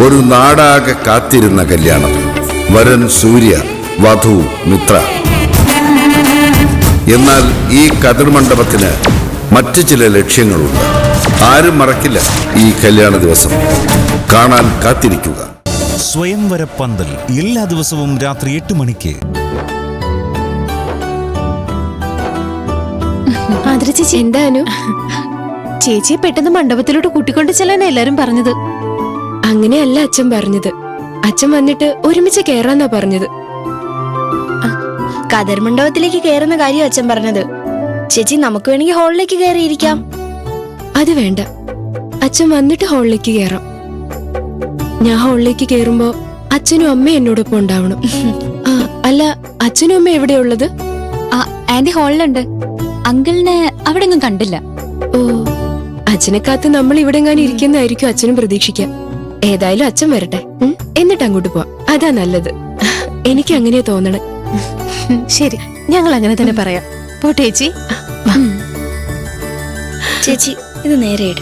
ഒരു നാടാകെ കാത്തിരുന്ന കല്യാണം. വരൻ സൂര്യ, വധു മിത്ര. എന്നാൽ ഈ കതിർമണ്ഡപത്തിന് മറ്റു ചില ലക്ഷ്യങ്ങളുണ്ട്. ആരും മറക്കില്ല ഈ കല്യാണ ദിവസം. കാണാൻ കാത്തിരിക്കുക. സ്വയംവര പന്തൽ എല്ലാ ദിവസവും രാത്രി 8 മണിക്ക്. ആതിര ചേച്ചി, എന്താനു? ചേച്ചിയെ പെട്ടെന്ന് മണ്ഡപത്തിലോട്ട് കൂട്ടിക്കൊണ്ട് ചെല്ലാൻ എല്ലാരും പറഞ്ഞത്. അങ്ങനെയല്ല അച്ഛൻ പറഞ്ഞത്. അച്ഛൻ വന്നിട്ട് ഒരുമിച്ച് കേറാന്നാ പറഞ്ഞത്. കതിർ മണ്ഡപത്തിലേക്ക് കയറുന്ന കാര്യം അച്ഛൻ പറഞ്ഞത്. ചേച്ചി, നമുക്ക് വേണമെങ്കിൽ ഹാളിലേക്ക് കയറിയിരിക്കാം. അത് വേണ്ട, അച്ഛൻ വന്നിട്ട് ഹാളിലേക്ക് കയറാം. ഞാൻ ഹാളിലേക്ക് കയറുമ്പോ അച്ഛനും അമ്മയും എന്നോടൊപ്പം ഉണ്ടാവണം. അല്ല, അച്ഛനും അമ്മ എവിടെയുള്ളത്? ആന്റി ഹാളിലുണ്ട്. അങ്കിളിനെ അവിടെ ഒന്നും കണ്ടില്ല. ഓ, അച്ഛനെ കാത്ത് നമ്മൾ ഇവിടെ എങ്ങാനും ഇരിക്കുന്നതായിരിക്കും അച്ഛനും പ്രതീക്ഷിക്കാം. ഏതായാലും അച്ഛൻ വരട്ടെ, എന്നിട്ട് അങ്ങോട്ട് പോവാം. അതാ നല്ലത്. എനിക്ക് അങ്ങനെയാ തോന്നണേ. ശരി, ഞങ്ങൾ അങ്ങനെ തന്നെ പറയാം. പോട്ടേച്ചി. ചേച്ചി, ഇത് നേരെ ഇട്.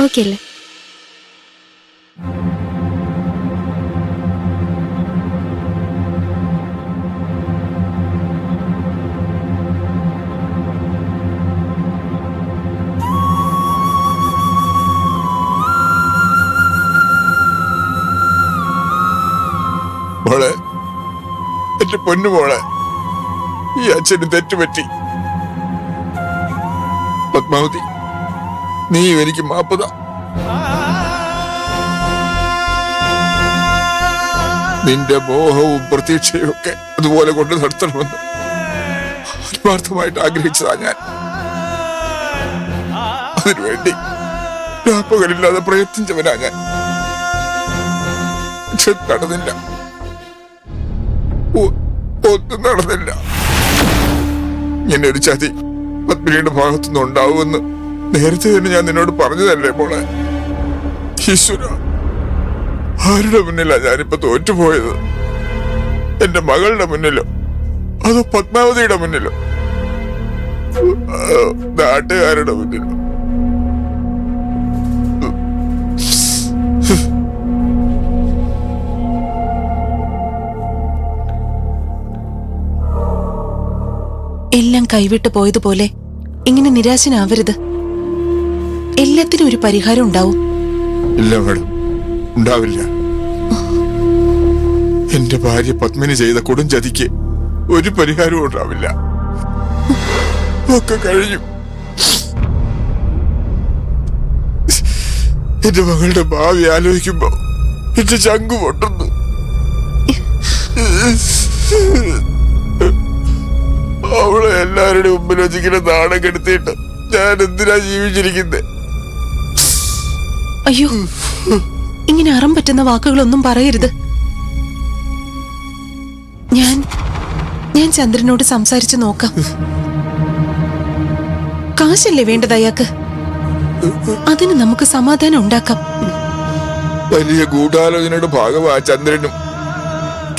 ഓക്കെ അല്ലേ? മോളെ, എന്റെ പൊന്നു മോളെ, ഈ അച്ഛന് തെറ്റുപറ്റി. പത്മാവതി, നീ എനിക്ക് മാപ്പുത. നിന്റെ മോഹവും പ്രതീക്ഷയും ഒക്കെ അതുപോലെ കൊണ്ട് നടത്തണമെന്ന് ആത്മാർത്ഥമായിട്ട് ആഗ്രഹിച്ചതാ ഞാൻ. അതിനുവേണ്ടി രാപ്പകലില്ലാതെ പ്രയത്നിച്ചവനാ ഞാൻ. നടന്നില്ല, ഒന്നും നടന്നില്ല. ഇങ്ങനെ ഒരു ചതി പത്മിനിയുടെ ഭാഗത്തുനിന്ന് ഉണ്ടാവുമെന്ന് നേരത്തെ തന്നെ ഞാൻ നിന്നോട് പറഞ്ഞതല്ലേ മോളെ? ഈശ്വര, ആരുടെ മുന്നിലാ ഞാനിപ്പോ തോറ്റുപോയത്? എന്റെ മകളുടെ മുന്നിലോ അതോ പത്മാവതിയുടെ മുന്നിലോ നാട്ടുകാരുടെ മുന്നിലോ? എല്ലാം കൈവിട്ടു പോയതുപോലെ ഇങ്ങനെ നിരാശനാവരുത്. എല്ലാത്തിനും ഒരു പരിഹാരം ഉണ്ടാവും. ഇല്ല മാഡം, ഉണ്ടാവില്ല. എന്റെ ഭാര്യ പത്മിനി ചെയ്ത കൊടും ചതിക്ക് ഒരു പരിഹാരവും ഉണ്ടാവില്ല. ഒക്കെ കഴിഞ്ഞു. എന്റെ മകളുടെ ഭാവി ആലോചിക്കുമ്പോ എന്റെ ചങ്കു പൊട്ടുന്നു. അവളെ എല്ലാവരുടെ മുമ്പിൽ വെച്ചിങ്ങനെ നാണം കെടുത്തിട്ട് ഞാൻ എന്തിനാ ജീവിച്ചിരിക്കുന്നേ? അയ്യോ, ഇങ്ങനെ അറം പറ്റുന്ന വാക്കുകളൊന്നും പറയരുത്. ഞാൻ ചന്ദ്രനോട് സംസാരിച്ചു നോക്കാം. കാശല്ലേ വേണ്ടത് അയാൾക്ക്? അതിന് നമുക്ക് സമാധാനം ഉണ്ടാക്കാം. വലിയ ഗൂഢാലോചനയുടെ ഭാഗമാ ചന്ദ്രനും.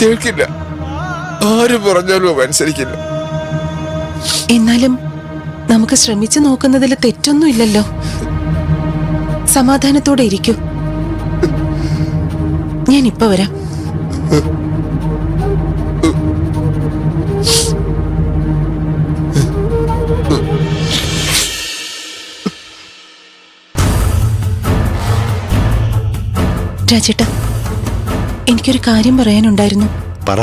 കേൾക്കില്ല, ആര് പറഞ്ഞാലും അവ അനുസരിക്കില്ല. എന്നാലും നമുക്ക് ശ്രമിച്ചു നോക്കുന്നതിൽ തെറ്റൊന്നുമില്ലല്ലോ. സമാധാനത്തോടെ ഇരിക്കൂ. ഞാൻ ഇപ്പൊ വരാം. രാജേട്ടാ, എനിക്കൊരു കാര്യം പറയാനുണ്ടായിരുന്നു. പറ.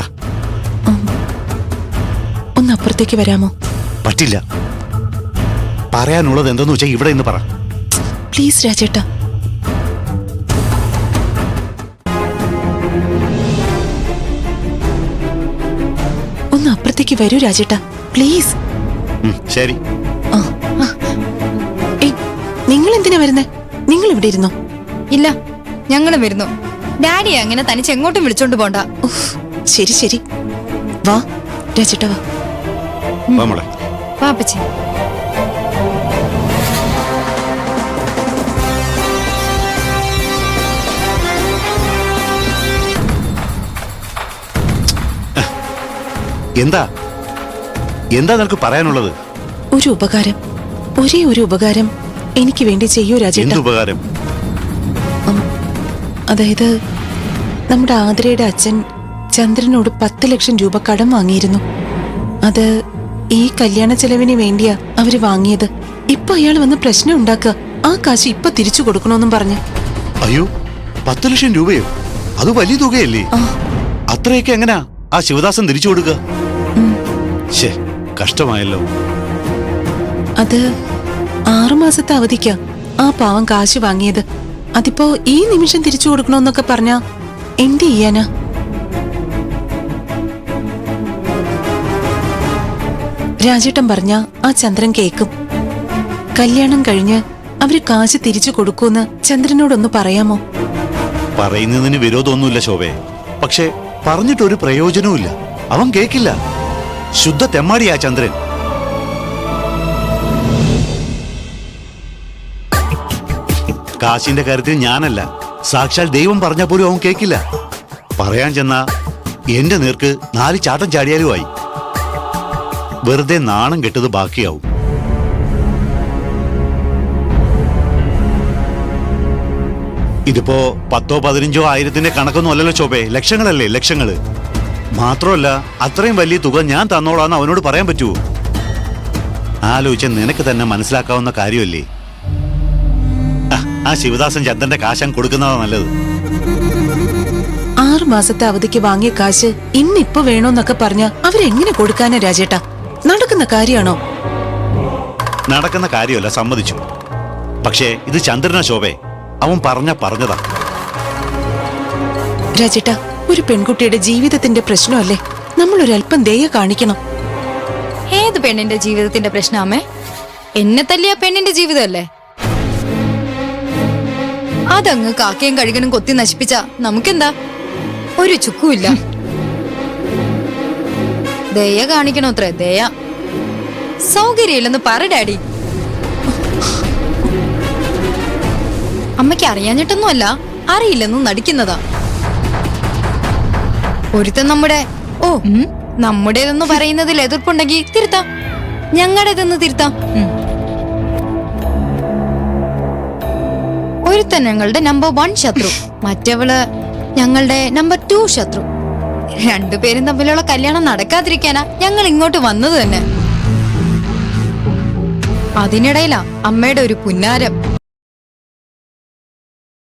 ഒന്ന് അപ്പുറത്തേക്ക് വരാമോ? പറ്റില്ല. പറയാനുള്ളത് എന്തെന്ന് വെച്ചാൽ ഇവിടെ നിന്ന് പറ. പ്ലീസ് രാജേട്ടാ. ഒന്ന് അപ്പുറത്തേക്ക് വരൂ രാജേട്ടാ, പ്ലീസ്. ശരി. നിങ്ങൾ എന്തിനാ വരുന്നേ? നിങ്ങൾ ഇവിടെ ഇരുന്നോ? ഇല്ല, ഞങ്ങളും വരുന്നു. ഡാഡിയെ അങ്ങനെ തനിച്ച് എങ്ങോട്ടും വിളിച്ചോണ്ട് പോണ്ട. ശരി ശരി, വാ രാജേട്ടാ, വാ. വാ മോളെ. പാപ്പച്ചി. എന്താ എന്താ നിനക്ക് പറയാനുള്ളത്? ഒരു ഉപകാരം, ഒരേ ഒരു ഉപകാരം എനിക്ക് വേണ്ടി ചെയ്യൂ രാജേട്ടാ. എന്ത് ഉപകാരം? അതായത് നമ്മുടെ ആതിരയുടെ അച്ഛൻ ചന്ദ്രനോട് 10 ലക്ഷം രൂപ കടം വാങ്ങിയിരുന്നു. അത് ഈ കല്യാണ ചെലവിന് വേണ്ടിയാ അവര് വാങ്ങിയത്. ഇപ്പൊ അയാൾ വന്ന് പ്രശ്നം ഉണ്ടാക്കുക, ആ കാശ് ഇപ്പൊ തിരിച്ചു കൊടുക്കണമെന്നും പറഞ്ഞു. അയ്യോ, 10 ലക്ഷം രൂപയോ? അത് വലിയ തുകയല്ലേ? അത്രയൊക്കെ എങ്ങനാ ആ ശിവദാസൻ തിരിച്ചു കൊടുക്കുക? ശേ, കഷ്ടമായല്ലോ. അത് 6 മാസത്തെ അവധിക്കാ ആ പാവം കാശ് വാങ്ങിയത്. അതിപ്പോ ഈ നിമിഷം തിരിച്ചു കൊടുക്കണമെന്നൊക്കെ പറഞ്ഞാ എന്ത് ചെയ്യാനാ? രാജേട്ടൻ പറഞ്ഞ ആ ചന്ദ്രൻ കേക്കും. കല്യാണം കഴിഞ്ഞ് അവര് കാശ് തിരിച്ചു കൊടുക്കൂന്ന് ചന്ദ്രനോടൊന്ന് പറയാമോ? പറയുന്നതിന് വിരോധമൊന്നുമില്ല ശോഭേ, പക്ഷെ പറഞ്ഞിട്ടൊരു പ്രയോജനവുമില്ല. അവൻ കേക്കില്ല. ശുദ്ധ തെമ്മാടിയാ ചന്ദ്രൻ. കാശിന്റെ കാര്യത്തിൽ ഞാനല്ല, സാക്ഷാൽ ദൈവം പറഞ്ഞ പോലും അവൻ കേക്കില്ല. പറയാൻ ചെന്നാ എന്റെ നേർക്ക് 4 ചാട്ടം ചാടിയാലുമായി. വെറുതെ നാണം കെട്ടത് ബാക്കിയാവും. ഇതിപ്പോ 10, 15 ആയിരത്തിന്റെ കണക്കൊന്നും അല്ലല്ലോ ശോഭേ, ലക്ഷങ്ങളല്ലേ, ലക്ഷങ്ങള്. മാത്രമല്ല അത്രയും വലിയ തുക ഞാൻ തന്നോളാന്ന് അവനോട് പറയാൻ പറ്റുമോ? ആലോചിച്ച നിനക്ക് തന്നെ മനസ്സിലാക്കാവുന്ന കാര്യമല്ലേ. ആ ശിവദാസൻ ചന്ദ്രന്റെ കാശം കൊടുക്കുന്നതാ നല്ലത്. 6 മാസത്തെ അവധിക്ക് വാങ്ങിയ കാശ് ഇന്നിപ്പോ വേണോന്നൊക്കെ പറഞ്ഞ അവരെങ്ങനെ കൊടുക്കാനാ രാജേട്ടാ? നടക്കുന്ന കാര്യമാണോ? നടക്കുന്ന കാര്യമല്ല, സമ്മതിച്ചു. പക്ഷേ ഇത് ചന്ദ്രന ശോഭേ, അവൻ പറഞ്ഞതാ. രാജേട്ടാ, ഒരു പെൺകുട്ടിയുടെ ജീവിതത്തിന്റെ പ്രശ്നമല്ലേ, നമ്മളൊരല്പം ദയ കാണിക്കണം. ഏത് പെണ്ണിന്റെ ജീവിതത്തിന്റെ പ്രശ്നമേ? എന്നെ തല്ലിയ പെണ്ണിന്റെ ജീവിതമല്ലേ? അതങ്ങ് കാക്കയും കഴുകനും കൊത്തി നശിപ്പിച്ച നമുക്കെന്താ? ഒരു ചുക്കുമില്ല. ദയ കാണിക്കണോത്രേ, ദയ. സൗകര്യമില്ലെന്ന് പറ ഡാഡി. അമ്മയ്ക്ക് അറിയാഞ്ഞിട്ടൊന്നുമല്ല, അറിയില്ലെന്നും നടിക്കുന്നതാ. ഒരുത്തൻ നമ്മുടേതെന്ന് പറയുന്നതിൽ എതിർപ്പുണ്ടെങ്കിൽ തിരുത്താം, ഞങ്ങളുടേതെന്ന് തിരുത്താം. ഒരുത്തൻ ഞങ്ങളുടെ നമ്പർ 1 ശത്രു, മറ്റവള് ഞങ്ങളുടെ നമ്പർ 2 ശത്രു. രണ്ടുപേരും തമ്മിലുള്ള കല്യാണം നടക്കാതിരിക്കാനാ ഞങ്ങൾ ഇങ്ങോട്ട് വന്നത് തന്നെ. അതിനിടയിലാ അമ്മയുടെ ഒരു പുന്നാരം.